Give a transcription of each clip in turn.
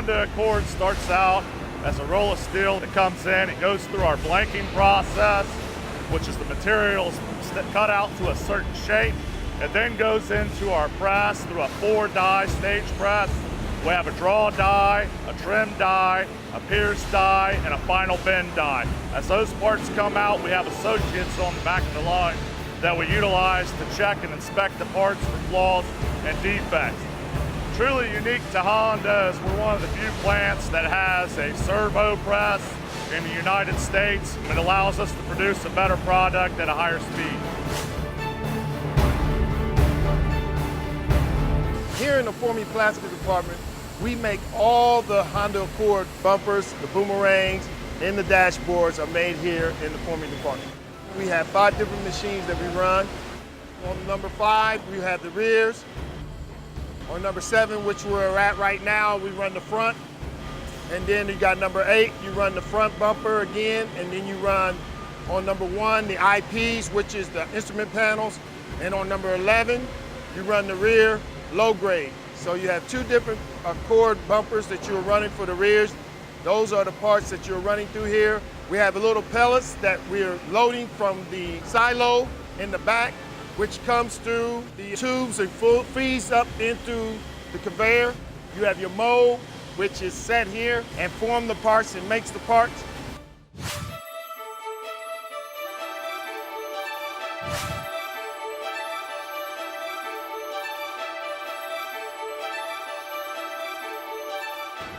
Honda Accord starts out as a roll of steel that comes in. It goes through our blanking process, which is the materials cut out to a certain shape. It then goes into our press through a 4-die stage press. We have a draw die, a trim die, a pierce die, and a final bend die. As those parts come out, we have associates on the back of the line that we utilize to check and inspect the parts for flaws and defects. Truly unique to Honda is we're one of the few plants that has a servo press in the United States. It allows us to produce a better product at a higher speed. Here in the Forming Plastic department, we make all the Honda Accord bumpers, the boomerangs, and the dashboards are made here in the Forming department. We have 5 different machines that we run. On number 5, we have the rears. On number 7, which we're at right now, we run the front. And then you got number 8, you run the front bumper again, and then you run on number 1, the IPs, which is the instrument panels. And on number 11, you run the rear low grade. So you have 2 different Accord bumpers that you're running for the rears. Those are the parts that you're running through here. We have a little pellets that we're loading from the silo in the back, which comes through the tubes and feeds up into the conveyor. You have your mold, which is set here and form the parts and makes the parts.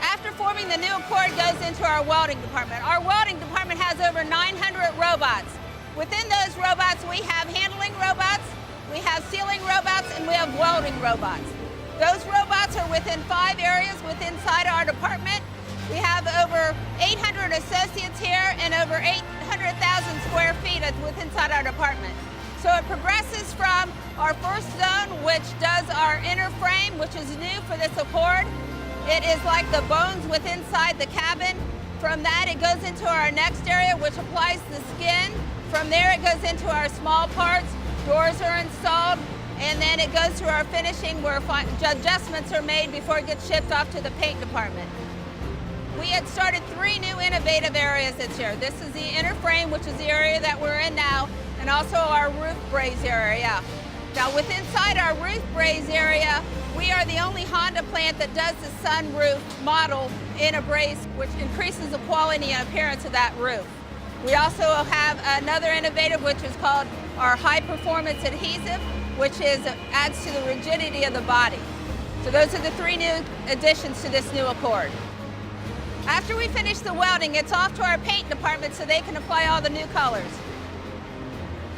After forming, the new Accord goes into our welding department. Our welding department has over 900 robots. Within those robots, we have handling robots, we have sealing robots, and we have welding robots. Those robots are within 5 areas inside our department. We have over 800 associates here and over 800,000 square feet inside our department. So it progresses from our first zone, which does our inner frame, which is new for this Accord. It is like the bones inside the cabin. From that, it goes into our next area, which applies the skin. From there, it goes into our small parts. Doors are installed, and then it goes to our finishing where adjustments are made before it gets shipped off to the paint department. We had started 3 new innovative areas this year. This is the inner frame, which is the area that we're in now, and also our roof braze area. Now, inside our roof braze area, we are the only Honda plant that does the sunroof model in a braze, which increases the quality and appearance of that roof. We also have another innovative, which is called our high performance adhesive, which adds to the rigidity of the body. So those are the 3 new additions to this new Accord. After we finish the welding, it's off to our paint department so they can apply all the new colors.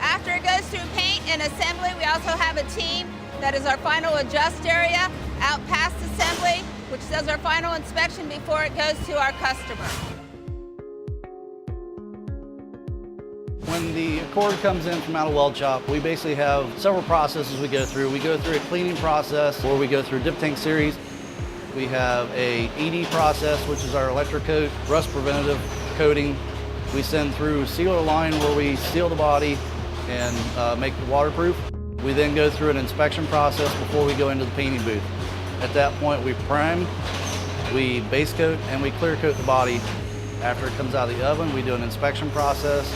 After it goes through paint and assembly, we also have a team that is our final adjust area out past assembly, which does our final inspection before it goes to our customer. When the Accord comes in from out of weld shop, we basically have several processes we go through. We go through a cleaning process where we go through dip tank series. We have a ED process, which is our electrocoat, rust preventative coating. We send through sealer line where we seal the body and make it waterproof. We then go through an inspection process before we go into the painting booth. At that point, we prime, we base coat, and we clear coat the body. After it comes out of the oven, we do an inspection process.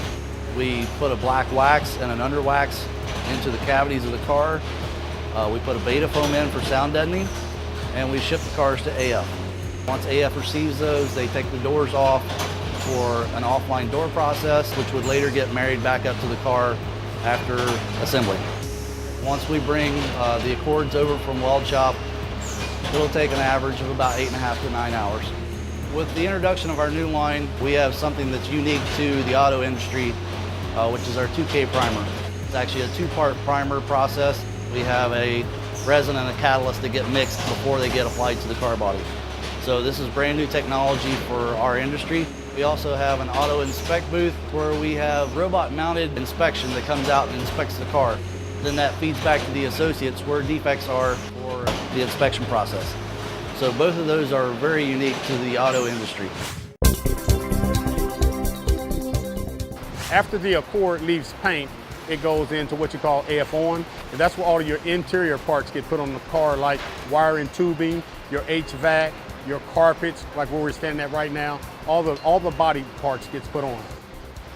We put a black wax and an under wax into the cavities of the car. We put a beta foam in for sound deadening, and we ship the cars to AF. Once AF receives those, they take the doors off for an offline door process, which would later get married back up to the car after assembly. Once we bring the Accords over from weld shop, it'll take an average of about 8.5 to 9 hours. With the introduction of our new line, we have something that's unique to the auto industry, which is our 2K primer. It's actually a 2-part primer process. We have a resin and a catalyst that get mixed before they get applied to the car body. So this is brand new technology for our industry. We also have an auto inspect booth where we have robot mounted inspection that comes out and inspects the car. Then that feeds back to the associates where defects are for the inspection process. So both of those are very unique to the auto industry. After the Accord leaves paint, it goes into what you call AF-on, and that's where all of your interior parts get put on the car, like wiring, tubing, your HVAC, your carpets, like where we're standing at right now, all the body parts gets put on.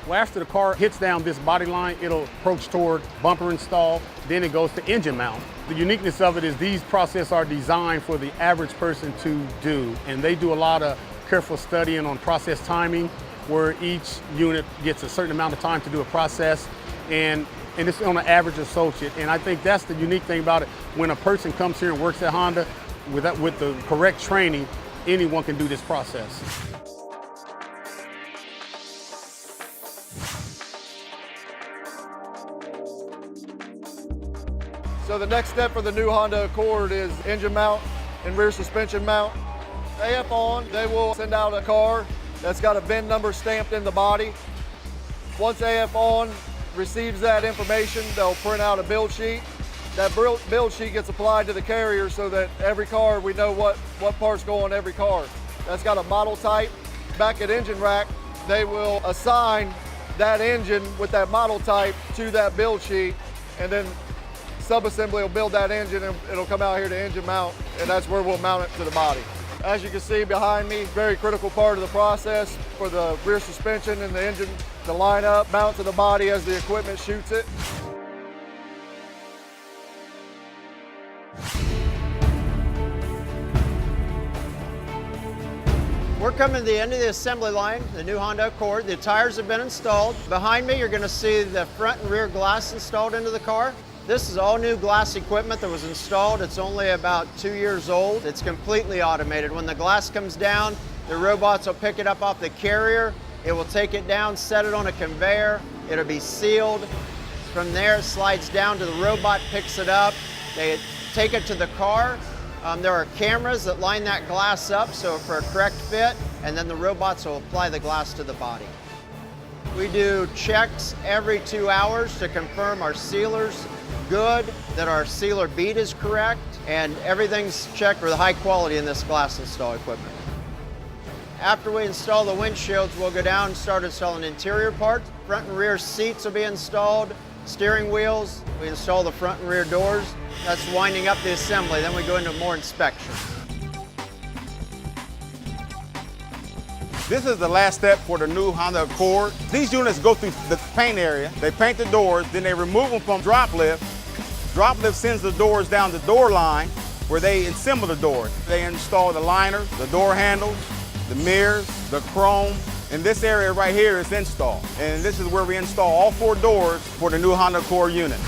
Well, after the car hits down this body line, it'll approach toward bumper install, then it goes to engine mount. The uniqueness of it is these processes are designed for the average person to do, and they do a lot of careful studying on process timing, where each unit gets a certain amount of time to do a process, and it's on an average associate. And I think that's the unique thing about it. When a person comes here and works at Honda, with the correct training, anyone can do this process. So the next step for the new Honda Accord is engine mount and rear suspension mount. AF on, they will send out a car that's got a VIN number stamped in the body. Once AF on receives that information, they'll print out a build sheet. That build sheet gets applied to the carrier so that every car, we know what parts go on every car. That's got a model type. Back at Engine Rack, they will assign that engine with that model type to that build sheet, and then subassembly will build that engine and it'll come out here to engine mount, and that's where we'll mount it to the body. As you can see behind me, very critical part of the process for the rear suspension and the engine to line up, mount to the body as the equipment shoots it. We're coming to the end of the assembly line, the new Honda Accord. The tires have been installed. Behind me, you're going to see the front and rear glass installed into the car. This is all new glass equipment that was installed. It's only about 2 years old. It's completely automated. When the glass comes down, the robots will pick it up off the carrier. It will take it down, set it on a conveyor. It'll be sealed. From there, it slides down to the robot, picks it up. They take it to the car. There are cameras that line that glass up so for a correct fit, and then the robots will apply the glass to the body. We do checks every 2 hours to confirm our sealer's good, that our sealer bead is correct, and everything's checked for the high quality in this glass install equipment. After we install the windshields, we'll go down and start installing interior parts. Front and rear seats will be installed, steering wheels, we install the front and rear doors. That's winding up the assembly, then we go into more inspection. This is the last step for the new Honda Accord. These units go through the paint area, they paint the doors, then they remove them from drop lift. Drop lift sends the doors down the door line where they assemble the doors. They install the liners, the door handles, the mirrors, the chrome, and this area right here is installed. And this is where we install all 4 doors for the new Honda Accord unit.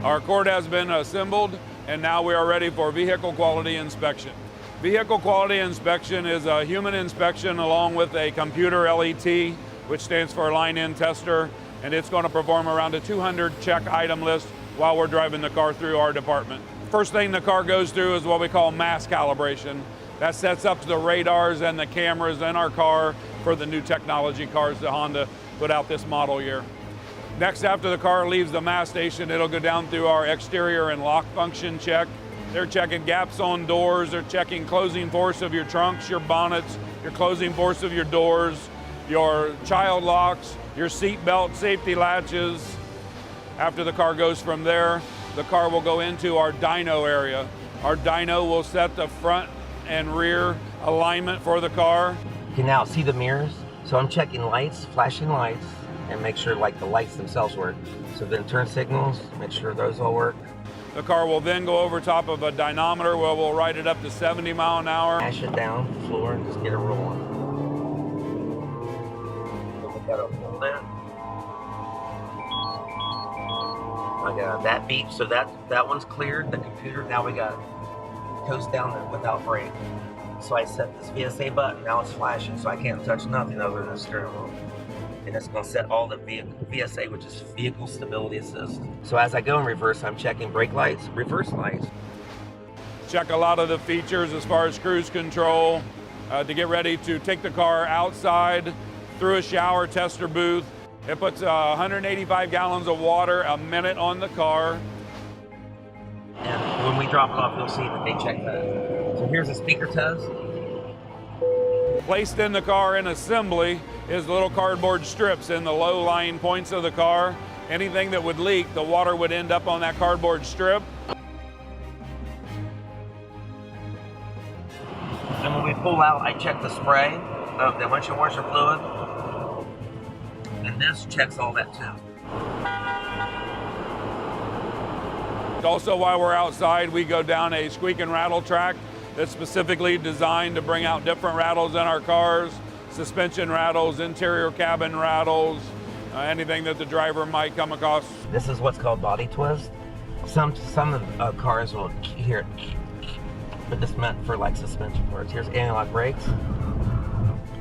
Our Accord has been assembled, and now we are ready for vehicle quality inspection. Vehicle quality inspection is a human inspection along with a computer LET, which stands for line-in tester, and it's going to perform around a 200 check item list while we're driving the car through our department. First thing the car goes through is what we call mass calibration. That sets up the radars and the cameras in our car for the new technology cars that Honda put out this model year. Next, after the car leaves the mass station, it'll go down through our exterior and lock function check. They're checking gaps on doors, they're checking closing force of your trunks, your bonnets, your closing force of your doors, your child locks, your seat belt safety latches. After the car goes from there, the car will go into our dyno area. Our dyno will set the front and rear alignment for the car. You can now see the mirrors. So I'm checking lights, flashing lights, and make sure like the lights themselves work. So then turn signals, make sure those all work. The car will then go over top of a dynometer where we'll ride it up to 70 miles an hour. Mash it down the floor and just get it rolling. So we gotta hold that. I got that beep, so that one's cleared, the computer. Now we got coast down there without brake. So I set this VSA button, now it's flashing, so I can't touch nothing other than the steering wheel. And it's going to set all the VSA, which is Vehicle Stability Assist. So as I go in reverse, I'm checking brake lights, reverse lights. Check a lot of the features as far as cruise control to get ready to take the car outside through a shower tester booth. It puts 185 gallons of water a minute on the car. And when we drop it off, you'll see that they check that. So here's a speaker test. Placed in the car in assembly is little cardboard strips in the low-lying points of the car. Anything that would leak, the water would end up on that cardboard strip. pull out, I check the spray of the windshield washer fluid, and this checks all that too. Also, while we're outside, we go down a squeak and rattle track that's specifically designed to bring out different rattles in our cars, suspension rattles, interior cabin rattles, anything that the driver might come across. This is what's called body twist. Some of cars will hear it, but this meant for like suspension parts. Here's anti-lock brakes.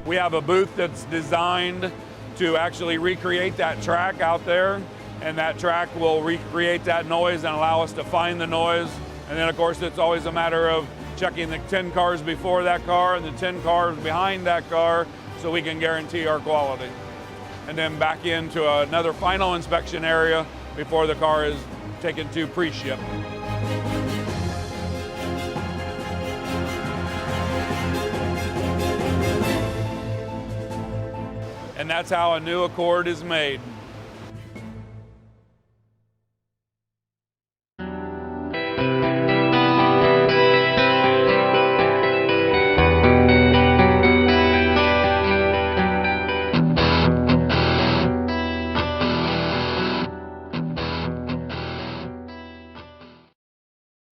We have a booth that's designed to actually recreate that track out there, and that track will recreate that noise and allow us to find the noise. And then of course it's always a matter of checking the 10 cars before that car and the 10 cars behind that car so we can guarantee our quality. And then back into another final inspection area before the car is taken to pre-ship. And that's how a new Accord is made.